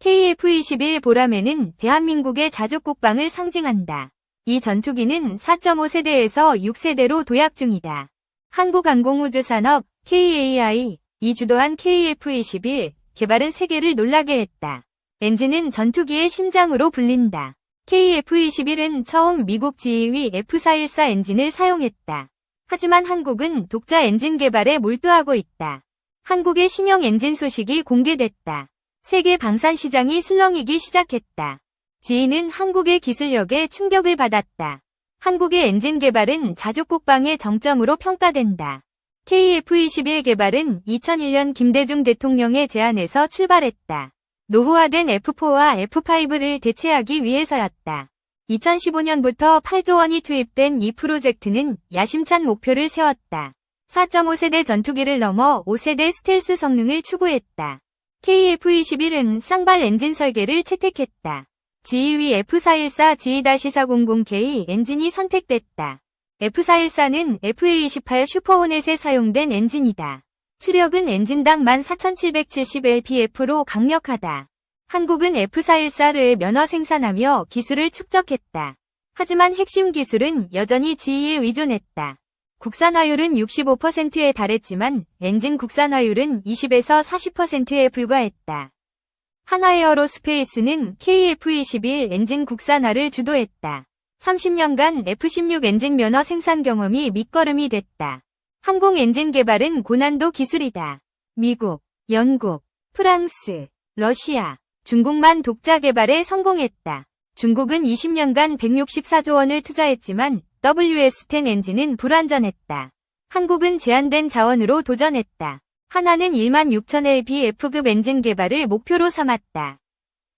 KF-21 보라매는 대한민국의 자주국방을 상징한다. 이 전투기는 4.5세대에서 6세대로 도약 중이다. 한국항공우주산업 KAI 이 주도한 KF-21 개발은 세계를 놀라게 했다. 엔진은 전투기의 심장으로 불린다. KF-21은 처음 미국 지휘 F414 엔진을 사용했다. 하지만 한국은 독자 엔진 개발에 몰두하고 있다. 한국의 신형 엔진 소식이 공개됐다. 세계 방산 시장이 술렁이기 시작했다. 지인은 한국의 기술력에 충격을 받았다. 한국의 엔진 개발은 자주국방의 정점으로 평가된다. KF-21 개발은 2001년 김대중 대통령의 제안에서 출발했다. 노후화된 F4와 F5를 대체하기 위해서였다. 2015년부터 8조 원이 투입된 이 프로젝트는 야심찬 목표를 세웠다. 4.5세대 전투기를 넘어 5세대 스텔스 성능을 추구했다. KF-21은 쌍발 엔진 설계를 채택했다. 지휘 F414 G-400K 엔진이 선택됐다. F414는 FA28 슈퍼호넷에 사용된 엔진이다. 추력은 엔진당 14,770lpf로 강력하다. 한국은 F414를 면허 생산하며 기술을 축적했다. 하지만 핵심 기술은 여전히 지휘에 의존했다. 국산화율은 65%에 달했지만 엔진 국산화율은 20에서 40%에 불과했다. 한화에어로스페이스는 KF-21 엔진 국산화를 주도했다. 30년간 F-16 엔진 면허 생산 경험이 밑거름이 됐다. 항공 엔진 개발은 고난도 기술이다. 미국, 영국, 프랑스, 러시아, 중국만 독자 개발에 성공했다. 중국은 20년간 164조 원을 투자했지만 WS-10 엔진은 불완전했다. 한국은 제한된 자원으로 도전했다. 한화는 16,000lpf급 엔진 개발을 목표로 삼았다.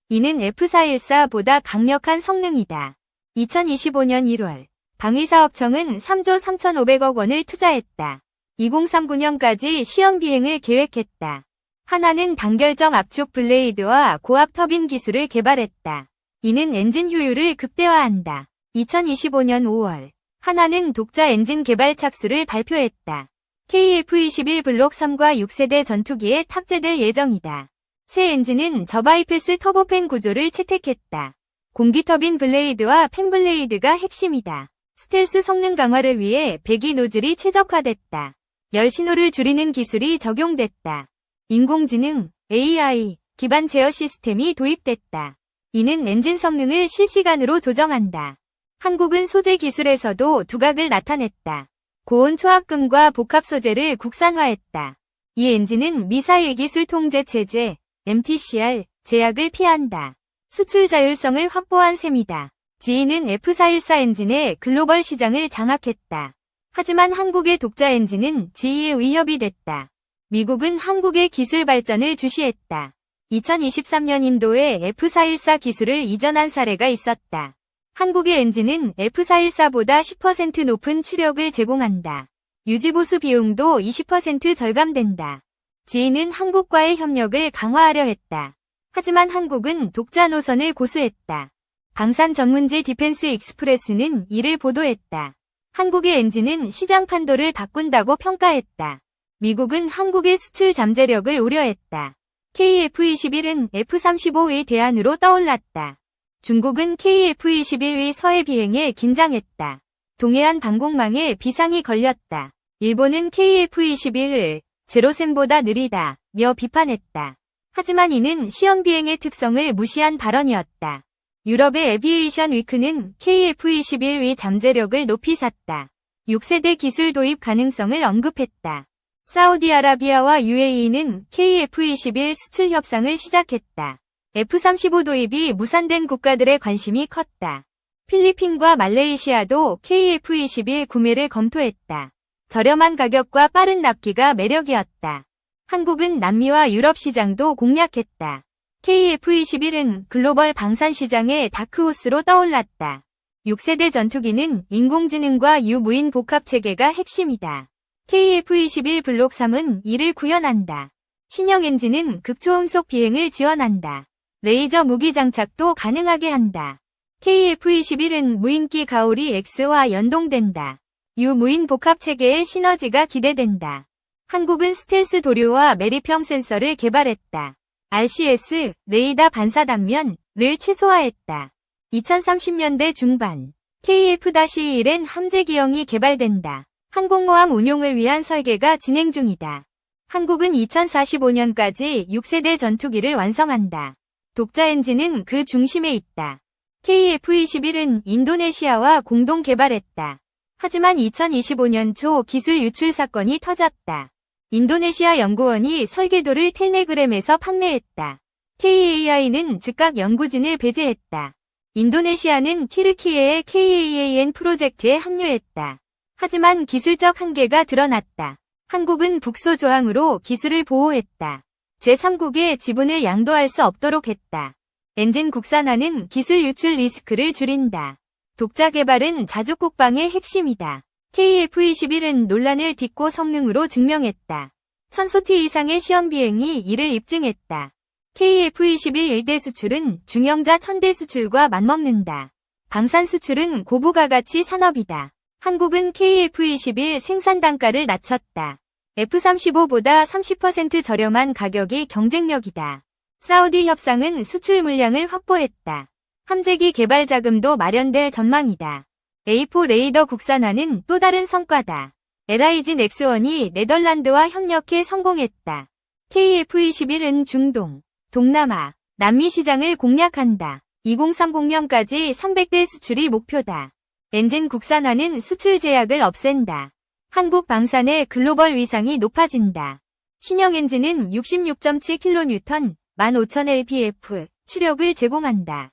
이는 F414보다 강력한 성능이다. 2025년 1월 방위사업청은 3조 3,500억 원을 투자했다. 2039년까지 시험 비행을 계획했다. 한화는 단결정 압축 블레이드와 고압 터빈 기술을 개발했다. 이는 엔진 효율을 극대화한다. 2025년 5월 한화는 독자 엔진 개발 착수를 발표했다. KF-21 블록 3과 6세대 전투기에 탑재될 예정이다. 새 엔진은 저바이패스 터보팬 구조를 채택했다. 공기터빈 블레이드와 팬 블레이드가 핵심이다. 스텔스 성능 강화를 위해 배기 노즐이 최적화됐다. 열 신호를 줄이는 기술이 적용됐다. 인공지능, AI 기반 제어 시스템이 도입됐다. 이는 엔진 성능을 실시간으로 조정한다. 한국은 소재 기술에서도 두각을 나타냈다. 고온 초합금과 복합 소재를 국산화했다. 이 엔진은 미사일 기술 통제 체제, MTCR, 제약을 피한다. 수출 자율성을 확보한 셈이다. 지인은 F414 엔진의 글로벌 시장을 장악했다. 하지만 한국의 독자 엔진은 지위에 위협이 됐다. 미국은 한국의 기술 발전을 주시했다. 2023년 인도에 F414 기술을 이전한 사례가 있었다. 한국의 엔진은 F414보다 10% 높은 추력을 제공한다. 유지보수 비용도 20% 절감된다. 지인은 한국과의 협력을 강화하려 했다. 하지만 한국은 독자 노선을 고수했다. 방산 전문지 디펜스 익스프레스는 이를 보도했다. 한국의 엔진은 시장 판도를 바꾼다고 평가했다. 미국은 한국의 수출 잠재력을 우려했다. KF-21은 F-35의 대안으로 떠올랐다. 중국은 KF-21의 서해 비행에 긴장했다. 동해안 방공망에 비상이 걸렸다. 일본은 KF-21을 제로셈보다 느리다며 비판했다. 하지만 이는 시험 비행의 특성을 무시한 발언이었다. 유럽의 에비에이션 위크는 KF-21의 잠재력을 높이 샀다. 6세대 기술 도입 가능성을 언급했다. 사우디아라비아와 UAE는 KF-21 수출 협상을 시작했다. F-35 도입이 무산된 국가들의 관심이 컸다. 필리핀과 말레이시아도 KF-21 구매를 검토했다. 저렴한 가격과 빠른 납기가 매력이었다. 한국은 남미와 유럽 시장도 공략했다. KF-21은 글로벌 방산 시장의 다크호스로 떠올랐다. 6세대 전투기는 인공지능과 유무인 복합체계가 핵심이다. KF-21 블록 3은 이를 구현한다. 신형 엔진은 극초음속 비행을 지원한다. 레이저 무기 장착도 가능하게 한다. KF-21은 무인기 가오리 X와 연동된다. 유무인 복합체계의 시너지가 기대된다. 한국은 스텔스 도료와 매립형 센서를 개발했다. RCS, 레이더 반사 단면을 최소화했다. 2030년대 중반, KF-1N 함재 기형이 개발된다. 항공모함 운용을 위한 설계가 진행 중이다. 한국은 2045년까지 6세대 전투기를 완성한다. 독자 엔진은 그 중심에 있다. KF-21은 인도네시아와 공동 개발했다. 하지만 2025년 초 기술 유출 사건이 터졌다. 인도네시아 연구원이 설계도를 텔레그램에서 판매했다. KAI는 즉각 연구진을 배제했다. 인도네시아는 튀르키예의 KAAN 프로젝트에 합류했다. 하지만 기술적 한계가 드러났다. 한국은 북소 조항으로 기술을 보호했다. 제3국의 지분을 양도할 수 없도록 했다. 엔진 국산화는 기술 유출 리스크를 줄인다. 독자 개발은 자주 국방의 핵심이다. KF-21은 논란을 딛고 성능으로 증명했다. 1000소티 이상의 시험 비행이 이를 입증했다. KF-21 1대 수출은 중형자 1000대 수출과 맞먹는다. 방산 수출은 고부가가치 산업이다. 한국은 KF-21 생산 단가를 낮췄다. F-35보다 30% 저렴한 가격이 경쟁력이다. 사우디 협상은 수출 물량을 확보했다. 함재기 개발 자금도 마련될 전망이다. A4 레이더 국산화는 또 다른 성과다. LIG 넥스원이 네덜란드와 협력해 성공했다. KF-21은 중동, 동남아, 남미 시장을 공략한다. 2030년까지 300대 수출이 목표다. 엔진 국산화는 수출 제약을 없앤다. 한국 방산의 글로벌 위상이 높아진다. 신형 엔진은 66.7kN, 15,000lpf 추력을 제공한다.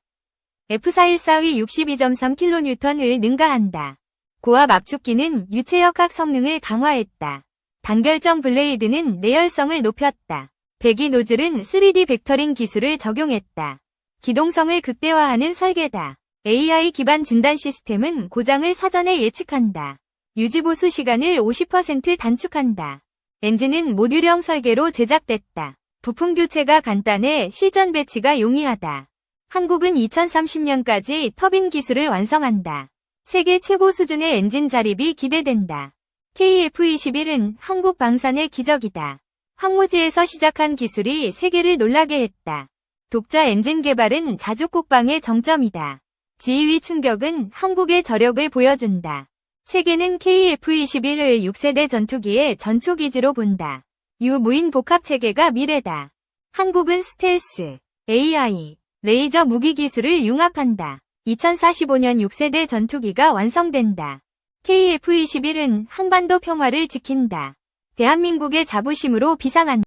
F414의 62.3kN을 능가한다. 고압 압축기는 유체역학 성능을 강화했다. 단결정 블레이드는 내열성을 높였다. 배기 노즐은 3D 벡터링 기술을 적용했다. 기동성을 극대화하는 설계다. AI 기반 진단 시스템은 고장을 사전에 예측한다. 유지보수 시간을 50% 단축한다. 엔진은 모듈형 설계로 제작됐다. 부품 교체가 간단해 실전 배치가 용이하다. 한국은 2030년까지 터빈 기술을 완성한다. 세계 최고 수준의 엔진 자립이 기대된다. KF-21은 한국 방산의 기적이다. 황무지에서 시작한 기술이 세계를 놀라게 했다. 독자 엔진 개발은 자주 국방의 정점이다. 지휘 충격은 한국의 저력을 보여준다. 세계는 KF-21을 6세대 전투기의 전초기지로 본다. 유무인 복합 체계가 미래다. 한국은 스텔스, AI, 레이저 무기 기술을 융합한다. 2045년 6세대 전투기가 완성된다. KF-21은 한반도 평화를 지킨다. 대한민국의 자부심으로 비상한다.